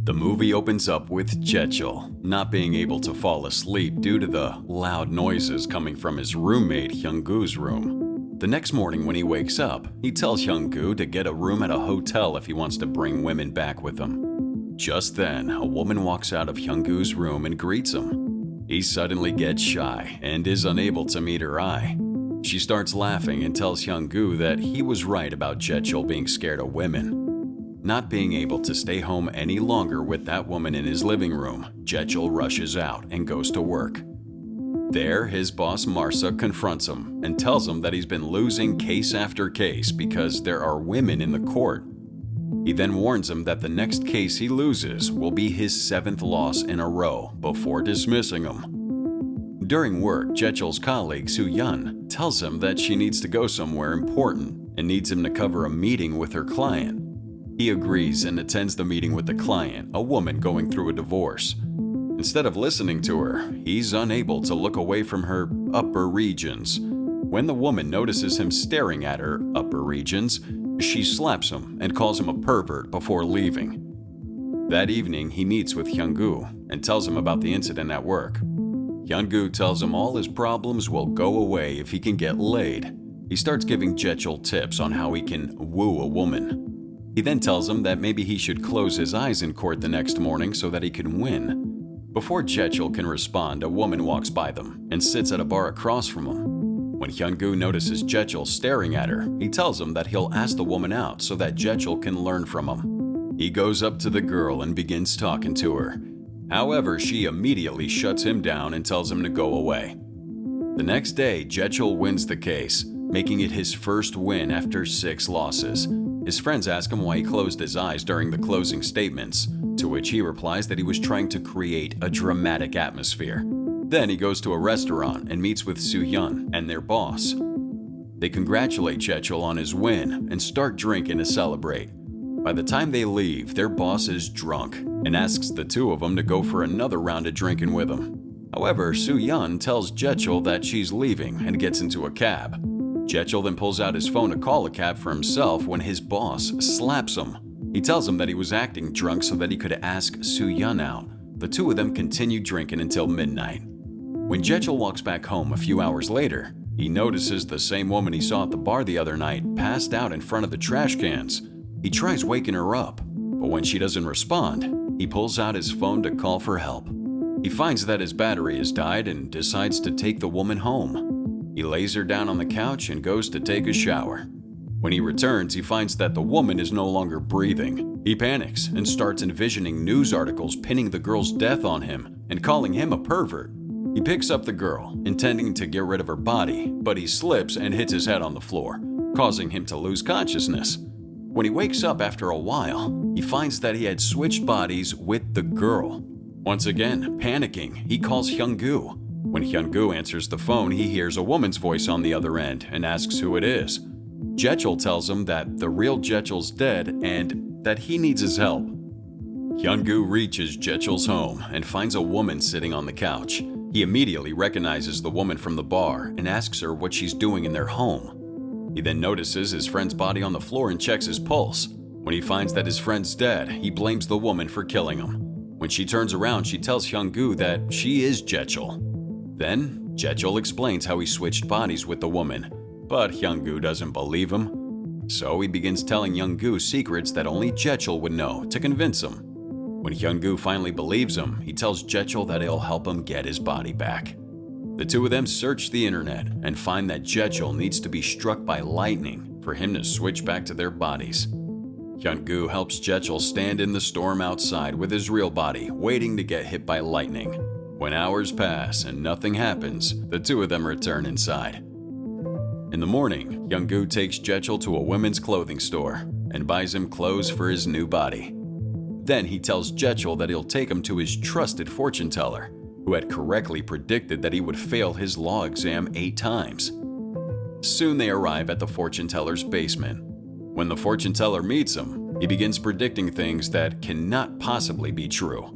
The movie opens up with Jechul not being able to fall asleep due to the loud noises coming from his roommate Hyung-goo's room. The next morning when he wakes up, he tells Hyung-goo to get a room at a hotel if he wants to bring women back with him. Just then, a woman walks out of Hyung-goo's room and greets him. He suddenly gets shy and is unable to meet her eye. She starts laughing and tells Hyung-goo that he was right about Jechul being scared of women. Not being able to stay home any longer with that woman in his living room, Jechul rushes out and goes to work. There, his boss Marsa confronts him and tells him that he's been losing case after case because there are women in the court. He then warns him that the next case he loses will be his 7th loss in a row before dismissing him. During work, Jechul's colleague Soo-yeon tells him that she needs to go somewhere important and needs him to cover a meeting with her client. He agrees and attends the meeting with the client, a woman going through a divorce. Instead of listening to her, he's unable to look away from her upper regions. When the woman notices him staring at her upper regions, she slaps him and calls him a pervert before leaving. That evening, he meets with Hyung-goo and tells him about the incident at work. Hyung-goo tells him all his problems will go away if he can get laid. He starts giving Jechul tips on how he can woo a woman. He then tells him that maybe he should close his eyes in court the next morning so that he can win. Before Jechul can respond, a woman walks by them and sits at a bar across from him. When Hyung-goo notices Jechul staring at her, he tells him that he'll ask the woman out so that Jechul can learn from him. He goes up to the girl and begins talking to her. However, she immediately shuts him down and tells him to go away. The next day, Jechul wins the case, making it his first win after 6 losses. His friends ask him why he closed his eyes during the closing statements, to which he replies that he was trying to create a dramatic atmosphere. Then he goes to a restaurant and meets with Soo-yeon and their boss. They congratulate Jechul on his win and start drinking to celebrate. By the time they leave, their boss is drunk and asks the two of them to go for another round of drinking with him. However, Soo-yeon tells Jechul that she's leaving and gets into a cab. Jechul then pulls out his phone to call a cab for himself when his boss slaps him. He tells him that he was acting drunk so that he could ask Soo-yeon out. The two of them continue drinking until midnight. When Jechul walks back home a few hours later, he notices the same woman he saw at the bar the other night passed out in front of the trash cans. He tries waking her up, but when she doesn't respond, he pulls out his phone to call for help. He finds that his battery has died and decides to take the woman home. He lays her down on the couch and goes to take a shower. When he returns, he finds that the woman is no longer breathing. He panics and starts envisioning news articles pinning the girl's death on him and calling him a pervert. He picks up the girl, intending to get rid of her body, but he slips and hits his head on the floor, causing him to lose consciousness. When he wakes up after a while, he finds that he had switched bodies with the girl. Once again, panicking, he calls Hyung-goo. When Hyung-goo answers the phone, he hears a woman's voice on the other end and asks who it is. Jechul tells him that the real Jechul's dead and that he needs his help. Hyung-goo reaches Jechul's home and finds a woman sitting on the couch. He immediately recognizes the woman from the bar and asks her what she's doing in their home. He then notices his friend's body on the floor and checks his pulse. When he finds that his friend's dead, he blames the woman for killing him. When she turns around, she tells Hyung-goo that she is Jechul. Then, Jechul explains how he switched bodies with the woman, but Hyung-goo doesn't believe him. So he begins telling Hyung-goo secrets that only Jechul would know to convince him. When Hyung-goo finally believes him, he tells Jechul that he'll help him get his body back. The two of them search the internet and find that Jechul needs to be struck by lightning for him to switch back to their bodies. Hyung-goo helps Jechul stand in the storm outside with his real body, waiting to get hit by lightning. When hours pass and nothing happens, the two of them return inside. In the morning, Hyung-goo takes Jechul to a women's clothing store and buys him clothes for his new body. Then he tells Jechul that he'll take him to his trusted fortune teller, who had correctly predicted that he would fail his law exam 8 times. Soon they arrive at the fortune teller's basement. When the fortune teller meets him, he begins predicting things that cannot possibly be true.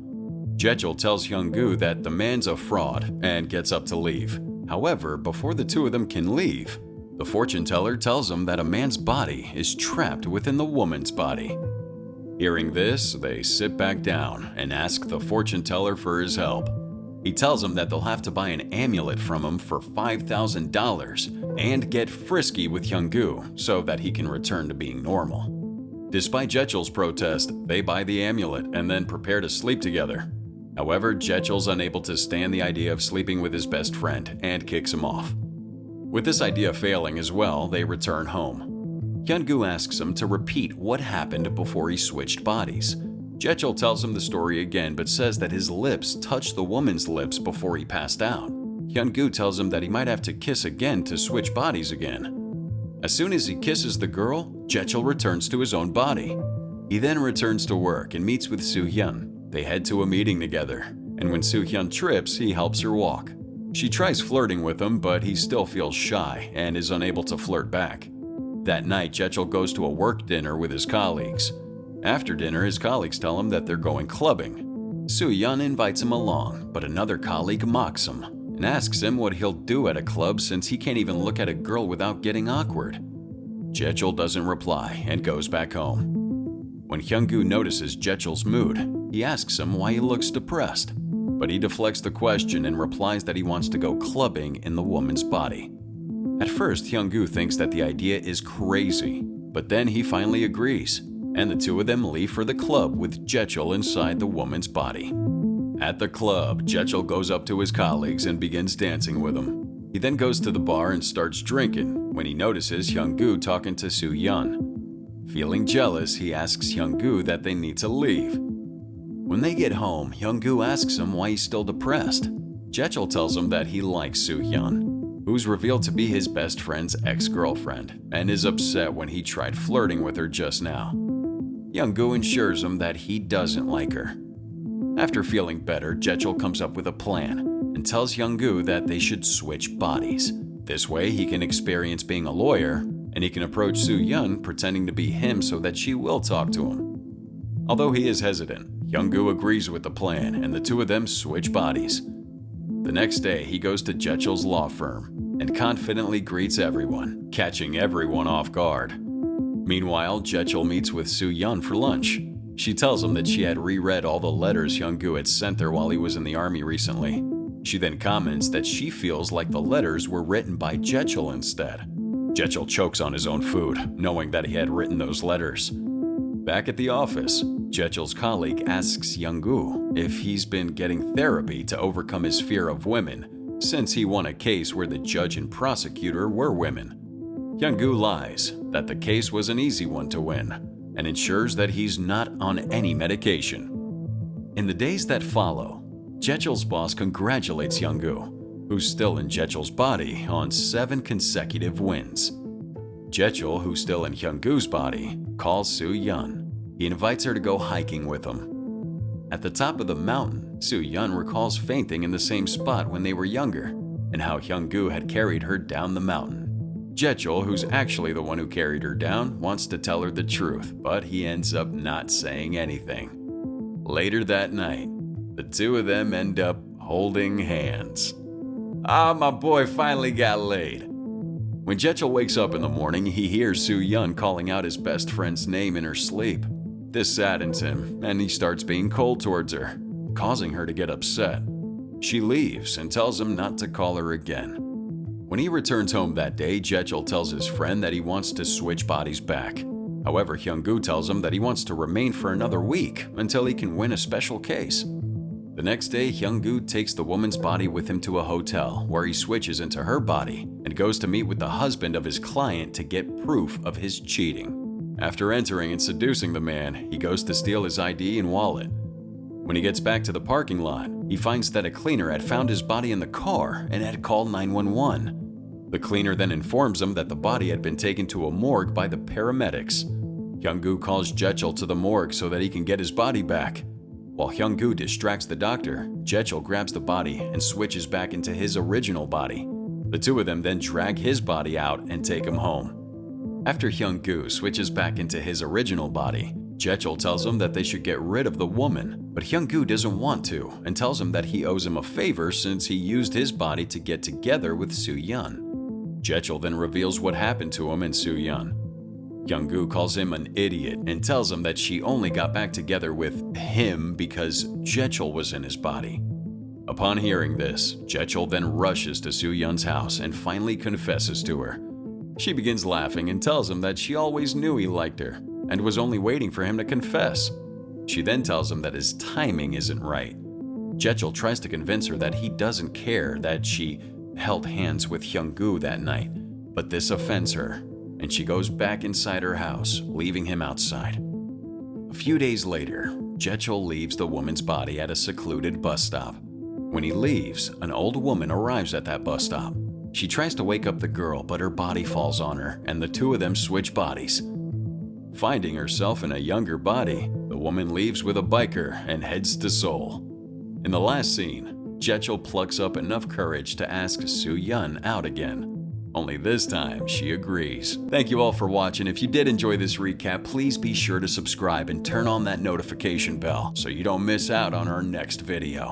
Jechul tells Hyung-goo that the man's a fraud and gets up to leave. However, before the two of them can leave, the fortune teller tells him that a man's body is trapped within the woman's body. Hearing this, they sit back down and ask the fortune teller for his help. He tells them that they'll have to buy an amulet from him for $5,000 and get frisky with Hyung-gu so that he can return to being normal. Despite Jechel's protest, they buy the amulet and then prepare to sleep together. However, Jechel's unable to stand the idea of sleeping with his best friend and kicks him off. With this idea failing as well, they return home. Hyun-gu asks him to repeat what happened before he switched bodies. Jechel tells him the story again but says that his lips touched the woman's lips before he passed out. Hyun-gu tells him that he might have to kiss again to switch bodies again. As soon as he kisses the girl, Jechel returns to his own body. He then returns to work and meets with Soo-hyun. They head to a meeting together, and when Soo-hyun trips, he helps her walk. She tries flirting with him, but he still feels shy and is unable to flirt back. That night, Jechel goes to a work dinner with his colleagues. After dinner, his colleagues tell him that they're going clubbing. Soo-hyun invites him along, but another colleague mocks him and asks him what he'll do at a club since he can't even look at a girl without getting awkward. Jechel doesn't reply and goes back home. When Hyun-gu notices Jechel's mood, he asks him why he looks depressed, but he deflects the question and replies that he wants to go clubbing in the woman's body. At first, Hyun-gu thinks that the idea is crazy, but then he finally agrees, and the two of them leave for the club with Jechel inside the woman's body. At the club, Jechel goes up to his colleagues and begins dancing with them. He then goes to the bar and starts drinking when he notices Hyun-gu talking to Soo-hyun. Feeling jealous, he asks Hyun-gu that they need to leave. When they get home, Hyun-gu asks him why he's still depressed. Jechel tells him that he likes Soo-hyun, who's revealed to be his best friend's ex-girlfriend, and is upset when he tried flirting with her just now. Hyun-gu assures him that he doesn't like her. After feeling better, Jechel comes up with a plan and tells Hyun-gu that they should switch bodies. This way, he can experience being a lawyer, and he can approach Soo-hyun pretending to be him so that she will talk to him. Although he is hesitant, Hyun-gu agrees with the plan, and the two of them switch bodies. The next day, he goes to Jechel's law firm and confidently greets everyone, catching everyone off guard. Meanwhile, Jechel meets with Soo-hyun for lunch. She tells him that she had reread all the letters Hyun-gu had sent her while he was in the army recently. She then comments that she feels like the letters were written by Jechel instead. Jechel chokes on his own food, knowing that he had written those letters. Back at the office, Jechel's colleague asks Hyun-gu if he's been getting therapy to overcome his fear of women, since he won a case where the judge and prosecutor were women. Hyun-gu lies that the case was an easy one to win, and ensures that he's not on any medication. In the days that follow, Jechel's boss congratulates Hyun-gu, who's still in Jechel's body, on 7 consecutive wins. Jechel, who's still in Hyun-gu's body, calls Soo-hyun. He invites her to go hiking with him. At the top of the mountain, Soo-hyun recalls fainting in the same spot when they were younger, and how Hyun-gu had carried her down the mountain. Jechel, who's actually the one who carried her down, wants to tell her the truth, but he ends up not saying anything. Later that night, the two of them end up holding hands. My boy finally got laid. When Jechel wakes up in the morning, he hears Soo-hyun calling out his best friend's name in her sleep. This saddens him, and he starts being cold towards her, causing her to get upset. She leaves and tells him not to call her again. When he returns home that day, Jechel tells his friend that he wants to switch bodies back. However, Hyun-gu tells him that he wants to remain for another week until he can win a special case. The next day, Hyun-gu takes the woman's body with him to a hotel where he switches into her body and goes to meet with the husband of his client to get proof of his cheating. After entering and seducing the man, he goes to steal his ID and wallet. When he gets back to the parking lot, he finds that a cleaner had found his body in the car and had called 911. The cleaner then informs him that the body had been taken to a morgue by the paramedics. Hyun-gu calls Jechel to the morgue so that he can get his body back. While Hyun-gu distracts the doctor, Jechel grabs the body and switches back into his original body. The two of them then drag his body out and take him home. After Hyun-gu switches back into his original body, Jechel tells him that they should get rid of the woman, but Hyun-gu doesn't want to and tells him that he owes him a favor since he used his body to get together with Soo-hyun. Jechel then reveals what happened to him and Soo-hyun. Hyung-gu calls him an idiot and tells him that she only got back together with him because Jechul was in his body. Upon hearing this, Jechul then rushes to Soo-yeon's house and finally confesses to her. She begins laughing and tells him that she always knew he liked her and was only waiting for him to confess. She then tells him that his timing isn't right. Jechul tries to convince her that he doesn't care that she held hands with Hyung-gu that night, but this offends her, and she goes back inside her house, leaving him outside. A few days later, Jechul leaves the woman's body at a secluded bus stop. When he leaves, an old woman arrives at that bus stop. She tries to wake up the girl, but her body falls on her, and the two of them switch bodies. Finding herself in a younger body, the woman leaves with a biker and heads to Seoul. In the last scene, Jechul plucks up enough courage to ask Soo-yeon out again. Only this time, she agrees. Thank you all for watching. If you did enjoy this recap, please be sure to subscribe and turn on that notification bell so you don't miss out on our next video.